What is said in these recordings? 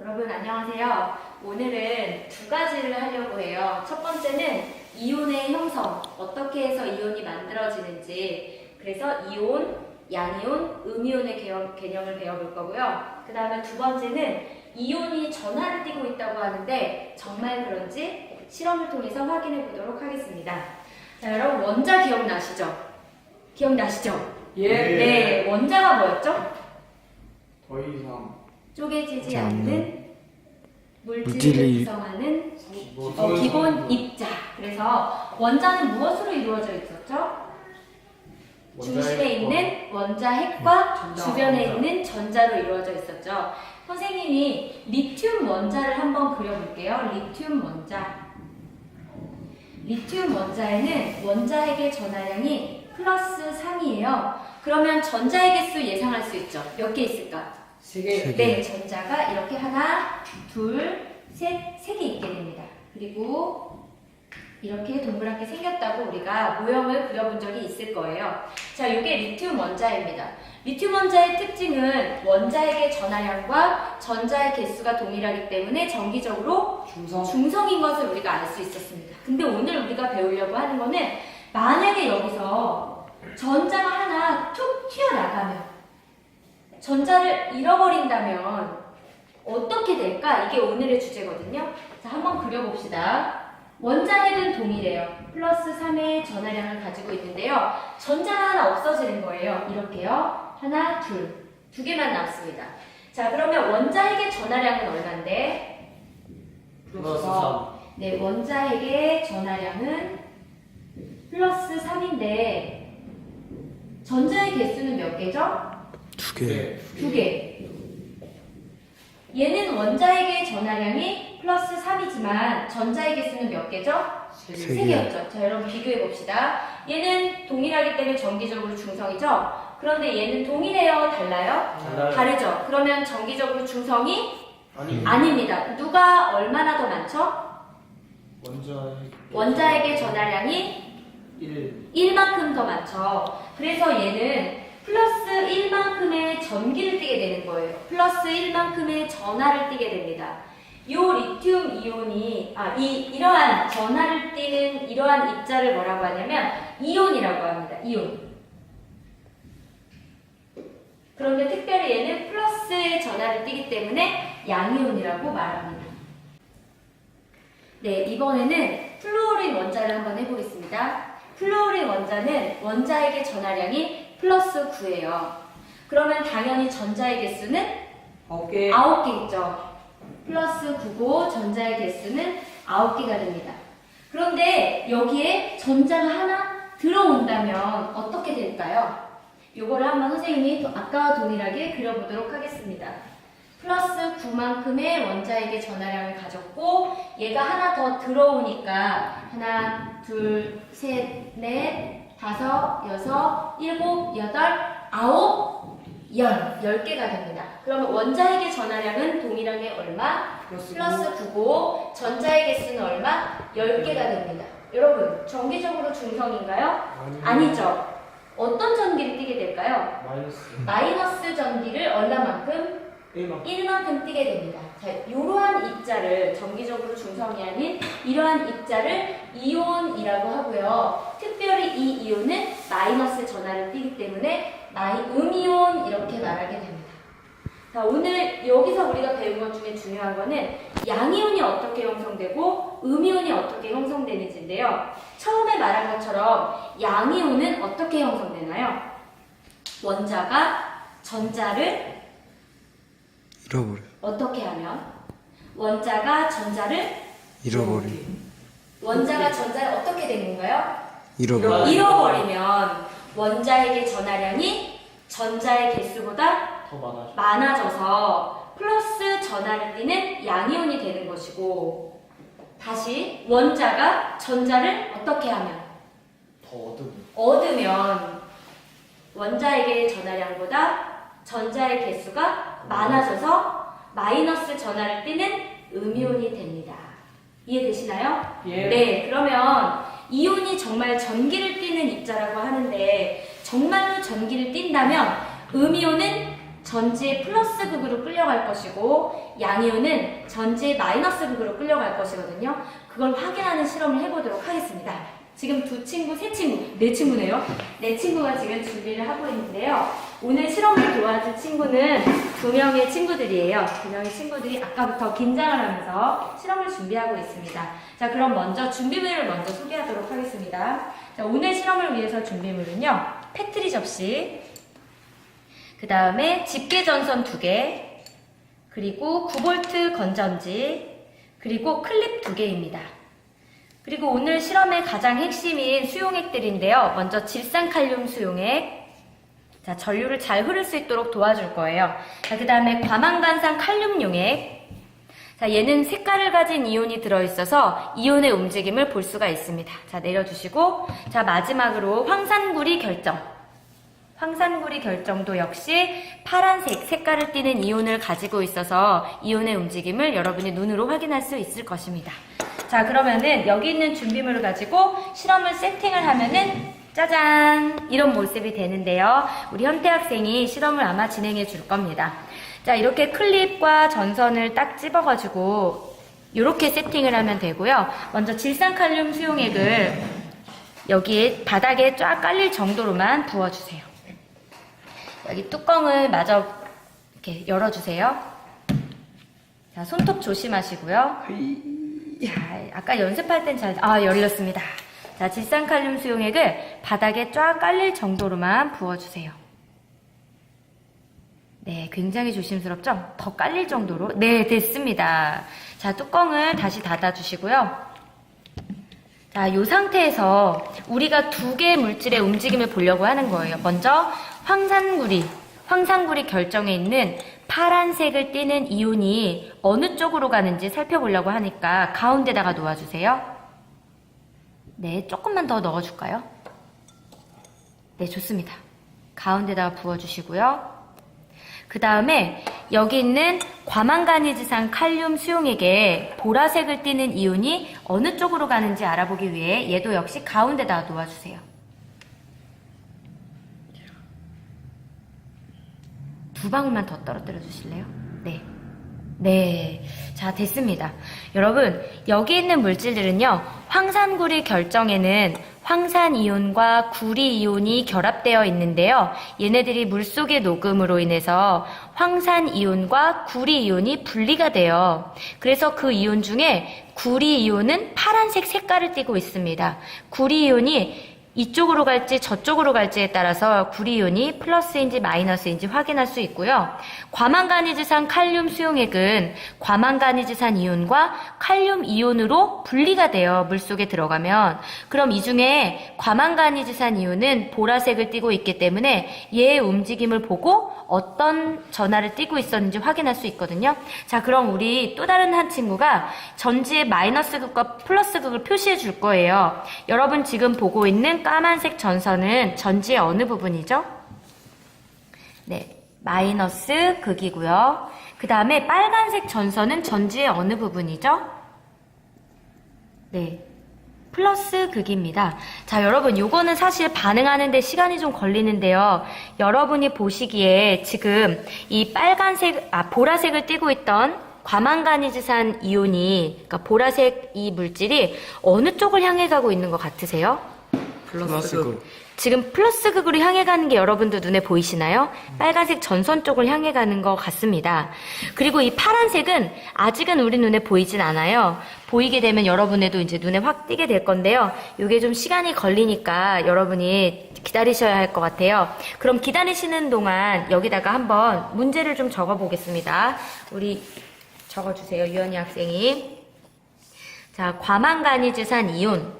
여러분 안녕하세요. 오늘은 두 가지를 하려고 해요. 첫 번째는 이온의 형성, 어떻게 해서 이온이 만들어지는지, 그래서 이온, 양이온, 음이온의 개념을 배워볼 거고요. 그 다음에 두 번째는 이온이 전하를 띠고 있다고 하는데 정말 그런지 실험을 통해서 확인해 보도록 하겠습니다. 자, 여러분 원자 기억나시죠? 기억나시죠? 예. 네, 원자가 뭐였죠? 더 이상 쪼개지지 않는 물질을 물질이 구성하는 기본 기본 입자. 그래서 원자는 무엇으로 이루어져 있었죠? 중심에 있는 원자핵과 전자, 주변에 원자. 있는 전자로 이루어져 있었죠. 선생님이 리튬 원자를 한번 그려볼게요. 리튬 원자. 리튬 원자에는 원자핵의 전하량이 플러스 3이에요. 그러면 전자의 개수 예상할 수 있죠. 몇 개 있을까? 세 개. 네, 전자가 이렇게 하나, 둘, 셋, 세 개 있게 됩니다. 그리고 이렇게 동그랗게 생겼다고 우리가 모형을 그려본 적이 있을 거예요. 자, 이게 리튬 원자입니다. 리튬 원자의 특징은 원자핵의 전하량과 전자의 개수가 동일하기 때문에 정기적으로 중성인 것을 우리가 알 수 있었습니다. 근데 오늘 우리가 배우려고 하는 거는 만약에 여기서 전자가 하나 툭 튀어나가면, 전자를 잃어버린다면 어떻게 될까? 이게 오늘의 주제거든요. 자, 한번 그려봅시다. 원자핵은 동일해요. 플러스 3의 전하량을 가지고 있는데요. 전자가 하나 없어지는 거예요. 이렇게요. 하나, 둘. 두 개만 남습니다. 자, 그러면 원자핵의 전하량은 얼마인데? 플러스 3. 네, 원자핵의 전하량은 플러스 3인데 전자의 개수는 몇 개죠? 두 개. 두 개. 얘는 원자핵의 전하량이 플러스 3이지만 전자의 개수는 몇 개죠? 세 세 개. 개였죠. 자, 여러분 비교해 봅시다. 얘는 동일하기 때문에 정기적으로 중성이죠? 그런데 얘는 동일해요? 달라요? 달라요. 다르죠? 그러면 정기적으로 중성이 아니. 아닙니다. 누가 얼마나 더 많죠? 원자핵의 전하량이 1만큼 더 많죠. 그래서 얘는 플러스 1만큼의 전기를 띠게 되는 거예요. 플러스 1만큼의 전하를 띠게 됩니다. 요 리튬 이온이 이러한 전하를 띠는 이러한 입자를 뭐라고 하냐면 이온이라고 합니다. 이온. 그런데 특별히 얘는 플러스의 전하를 띠기 때문에 양이온이라고 말합니다. 네, 이번에는 플루오린 원자를 한번 해보겠습니다. 플루오린 원자는 원자핵의 전하량이 플러스 9예요. 그러면 당연히 전자의 개수는 9개. 9개 있죠. 플러스 9고 전자의 개수는 9개가 됩니다. 그런데 여기에 전자가 하나 들어온다면 어떻게 될까요? 요거를 한번 선생님이 아까와 동일하게 그려보도록 하겠습니다. 플러스 9만큼의 원자핵의 전하량을 가졌고 얘가 하나 더 들어오니까 하나, 둘, 셋, 넷, 다섯, 여섯, 일곱, 여덟, 아홉, 10개가 됩니다. 그러면 원자핵의 전하량은 동일하게 얼마? 플러스 9고 전자의 개수는 얼마? 10개가 됩니다. 여러분, 정기적으로 중성인가요? 아니죠. 어떤 전기를 띠게 될까요? 마이너스 전기를 얼마만큼? 1만큼 띠게 됩니다. 자, 이러한 입자를 정기적으로 중성이 아닌 이러한 입자를 이온이라고 하고요. 특별히 이 이온은 마이너스 전하를 띠기 때문에 음이온 이렇게 말하게 됩니다. 자, 오늘 여기서 우리가 배운 것 중에 중요한 거는 양이온이 어떻게 형성되고 음이온이 어떻게 형성되는지인데요. 처음에 말한 것처럼 양이온은 어떻게 형성되나요? 원자가 전자를 잃어버려. 어떻게 하면? 원자가 전자를 원자가 전자를 어떻게 된 건가요? 잃어버리면 원자핵의 전하량이 전자의 개수보다 더 많아져서 플러스 전하를 띠는 양이온이 되는 것이고, 다시 원자가 전자를 어떻게 하면? 더 얻으면 원자핵의 전하량보다 전자의 개수가 많아져서 마이너스 전하를 띠는 음이온이 됩니다. 이해되시나요? 예. 네, 그러면 이온이 정말 전기를 띠는 입자라고 하는데 정말로 전기를 띈다면 음이온은 전지의 플러스 극으로 끌려갈 것이고 양이온은 전지의 마이너스 극으로 끌려갈 것이거든요. 그걸 확인하는 실험을 해보도록 하겠습니다. 지금 두 친구, 세 친구, 네 친구네요. 네 친구가 지금 준비를 하고 있는데요. 오늘 실험을 도와줄 친구는 두 명의 친구들이에요. 두 명의 친구들이 아까부터 긴장을 하면서 실험을 준비하고 있습니다. 자, 그럼 먼저 준비물을 먼저 소개하도록 하겠습니다. 자, 오늘 실험을 위해서 준비물은요. 패트리 접시, 그 다음에 집게전선 2개, 그리고 9V 건전지, 그리고 클립 2개입니다. 그리고 오늘 실험의 가장 핵심인 수용액들인데요. 먼저 질산칼륨 수용액. 자, 전류를 잘 흐를 수 있도록 도와줄 거예요. 자, 그 다음에 과망간산 칼륨용액. 자, 얘는 색깔을 가진 이온이 들어있어서 이온의 움직임을 볼 수가 있습니다. 자, 내려주시고. 자, 마지막으로 황산구리 결정. 황산구리 결정도 역시 파란색 색깔을 띠는 이온을 가지고 있어서 이온의 움직임을 여러분이 눈으로 확인할 수 있을 것입니다. 자, 그러면은 여기 있는 준비물을 가지고 실험을 세팅을 하면은 짜잔! 이런 모습이 되는데요. 우리 현태 학생이 실험을 아마 진행해 줄 겁니다. 자, 이렇게 클립과 전선을 딱 집어가지고 이렇게 세팅을 하면 되고요. 먼저 질산칼륨 수용액을 여기에 바닥에 쫙 깔릴 정도로만 부어주세요. 여기 뚜껑을 마저 이렇게 열어주세요. 자, 손톱 조심하시고요. 자, 아까 연습할 땐 열렸습니다. 자, 질산칼륨 수용액을 바닥에 쫙 깔릴 정도로만 부어주세요. 네, 굉장히 조심스럽죠? 더 깔릴 정도로. 네, 됐습니다. 자, 뚜껑을 다시 닫아주시고요. 자, 이 상태에서 우리가 두 개의 물질의 움직임을 보려고 하는 거예요. 먼저 황산구리 결정에 있는 파란색을 띠는 이온이 어느 쪽으로 가는지 살펴보려고 하니까 가운데다가 놓아주세요. 네, 조금만 더 넣어줄까요? 네, 좋습니다. 가운데다가 부어주시고요. 그 다음에 여기 있는 과망가니즈산 칼륨 수용액에 보라색을 띠는 이온이 어느 쪽으로 가는지 알아보기 위해 얘도 역시 가운데다가 놓아주세요. 두 방울만 더 떨어뜨려 주실래요? 네. 네. 자, 됐습니다. 여러분, 여기 있는 물질들은요, 황산구리 결정에는 황산이온과 구리이온이 결합되어 있는데요. 얘네들이 물속의 녹음으로 인해서 황산이온과 구리이온이 분리가 돼요. 그래서 그 이온 중에 구리이온은 파란색 색깔을 띠고 있습니다. 구리이온이 이쪽으로 갈지 저쪽으로 갈지에 따라서 구리이온이 플러스인지 마이너스인지 확인할 수 있고요. 과망가니즈산 칼륨 수용액은 과망가니즈산 이온과 칼륨 이온으로 분리가 돼요. 물속에 들어가면. 그럼 이 중에 과망가니즈산 이온은 보라색을 띠고 있기 때문에 얘의 움직임을 보고 어떤 전하를 띠고 있었는지 확인할 수 있거든요. 자, 그럼 우리 또 다른 한 친구가 전지의 마이너스 극과 플러스 극을 표시해 줄 거예요. 여러분 지금 보고 있는 까만색 전선은 전지의 어느 부분이죠? 네, 마이너스 극이고요. 그 다음에 빨간색 전선은 전지의 어느 부분이죠? 네, 플러스 극입니다. 자, 여러분 요거는 사실 반응하는데 시간이 좀 걸리는데요. 여러분이 보시기에 지금 이 보라색을 띠고 있던 과망가니즈산 이온이, 그러니까 보라색 이 물질이 어느 쪽을 향해 가고 있는 것 같으세요? 플러스 극. 지금 플러스 극으로 향해 가는 게 여러분들 눈에 보이시나요? 빨간색 전선 쪽을 향해 가는 것 같습니다. 그리고 이 파란색은 아직은 우리 눈에 보이진 않아요. 보이게 되면 여러분에도 이제 눈에 확 띄게 될 건데요. 이게 좀 시간이 걸리니까 여러분이 기다리셔야 할 것 같아요. 그럼 기다리시는 동안 여기다가 한번 문제를 좀 적어 보겠습니다. 우리 적어주세요. 유연이 학생이. 자, 과망가니즈산 이온이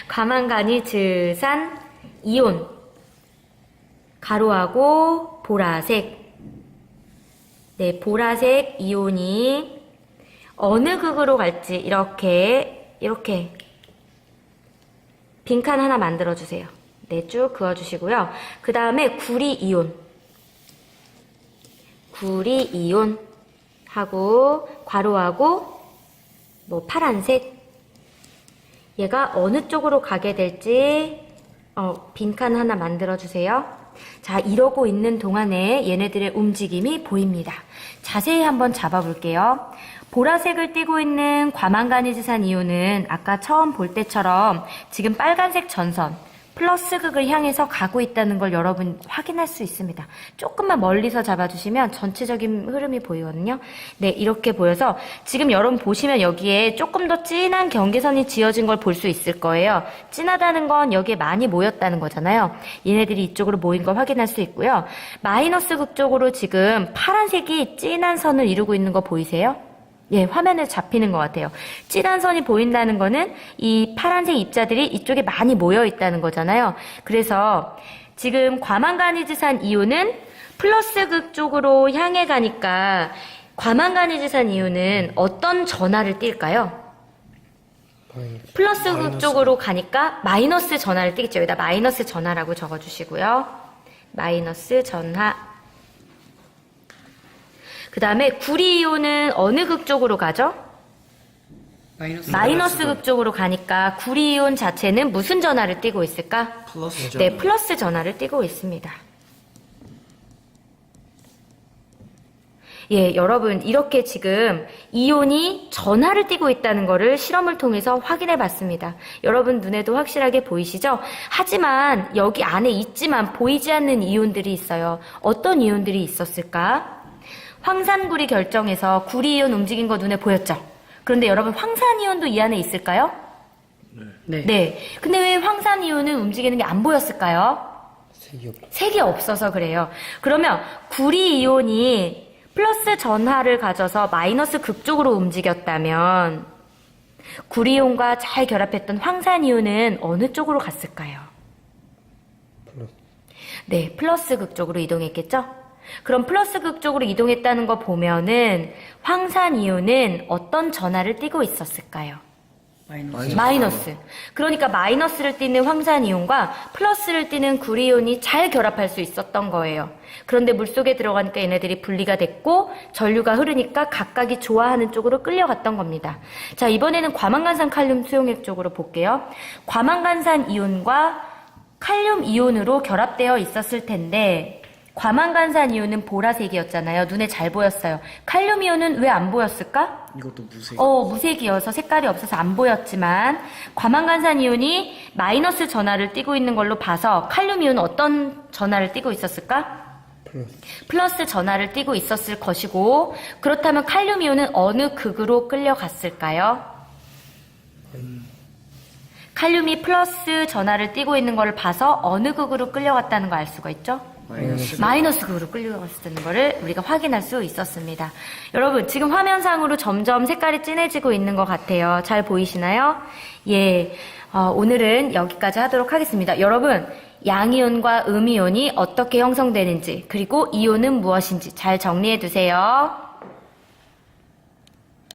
과망가니즈산 이온 가로하고 보라색. 네, 보라색 이온이 어느 극으로 갈지 이렇게 빈칸 하나 만들어 주세요. 네, 쭉 그어 주시고요. 그 다음에 구리이온 하고 괄호하고 뭐 파란색 얘가 어느 쪽으로 가게 될지 빈칸 하나 만들어주세요. 자, 이러고 있는 동안에 얘네들의 움직임이 보입니다. 자세히 한번 잡아볼게요. 보라색을 띠고 있는 과망간이지산 이온은 아까 처음 볼 때처럼 지금 빨간색 전선, 플러스 극을 향해서 가고 있다는 걸 여러분 확인할 수 있습니다. 조금만 멀리서 잡아주시면 전체적인 흐름이 보이거든요. 네, 이렇게 보여서 지금 여러분 보시면 여기에 조금 더 진한 경계선이 지어진 걸 볼 수 있을 거예요. 진하다는 건 여기에 많이 모였다는 거잖아요. 얘네들이 이쪽으로 모인 걸 확인할 수 있고요. 마이너스 극 쪽으로 지금 파란색이 진한 선을 이루고 있는 거 보이세요? 예, 화면에 잡히는 것 같아요. 진한 선이 보인다는 거는 이 파란색 입자들이 이쪽에 많이 모여 있다는 거잖아요. 그래서 지금 과망간이지산 이온은 플러스 극 쪽으로 향해 가니까 과망간이지산 이온은 어떤 전하를 띨까요? 플러스 극 쪽으로 가니까 마이너스 전하를 띄겠죠. 여기다 마이너스 전하라고 적어주시고요. 마이너스 전하. 그 다음에 구리이온은 어느 극 쪽으로 가죠? 마이너스 극 쪽으로 가니까 구리이온 자체는 무슨 전하를 띠고 있을까? 플러스 네, 플러스 전하를 띠고 있습니다. 예, 여러분 이렇게 지금 이온이 전하를 띠고 있다는 거를 실험을 통해서 확인해 봤습니다. 여러분 눈에도 확실하게 보이시죠? 하지만 여기 안에 있지만 보이지 않는 이온들이 있어요. 어떤 이온들이 있었을까? 황산구리 결정에서 구리이온 움직인 거 눈에 보였죠? 그런데 여러분 황산이온도 이 안에 있을까요? 네. 네. 근데 왜 황산이온은 움직이는 게 안 보였을까요? 색이 색이 없어서 그래요. 그러면 구리이온이 플러스 전하를 가져서 마이너스 극쪽으로 움직였다면 구리이온과 잘 결합했던 황산이온은 어느 쪽으로 갔을까요? 네, 플러스 극쪽으로 이동했겠죠? 그럼 플러스 극 쪽으로 이동했다는 거 보면은 황산이온은 어떤 전하를 띠고 있었을까요? 마이너스. 그러니까 마이너스를 띠는 황산이온과 플러스를 띠는 구리이온이 잘 결합할 수 있었던 거예요. 그런데 물속에 들어가니까 얘네들이 분리가 됐고 전류가 흐르니까 각각이 좋아하는 쪽으로 끌려갔던 겁니다. 자, 이번에는 과망간산 칼륨 수용액 쪽으로 볼게요. 과망간산 이온과 칼륨 이온으로 결합되어 있었을 텐데 과망간산 이온은 보라색이었잖아요. 눈에 잘 보였어요. 칼륨 이온은 왜 안 보였을까? 이것도 무색. 무색이어서 색깔이 없어서 안 보였지만 과망간산 이온이 마이너스 전하를 띠고 있는 걸로 봐서 칼륨 이온은 어떤 전하를 띠고 있었을까? 플러스 전하를 띠고 있었을 것이고 그렇다면 칼륨 이온은 어느 극으로 끌려갔을까요? 칼륨이 플러스 전하를 띠고 있는 걸 봐서 어느 극으로 끌려갔다는 걸 알 수가 있죠? 마이너스 극으로 끌려갔다는 거를 우리가 확인할 수 있었습니다. 여러분 지금 화면상으로 점점 색깔이 진해지고 있는 것 같아요. 잘 보이시나요? 예, 오늘은 여기까지 하도록 하겠습니다. 여러분 양이온과 음이온이 어떻게 형성되는지 그리고 이온은 무엇인지 잘 정리해 두세요.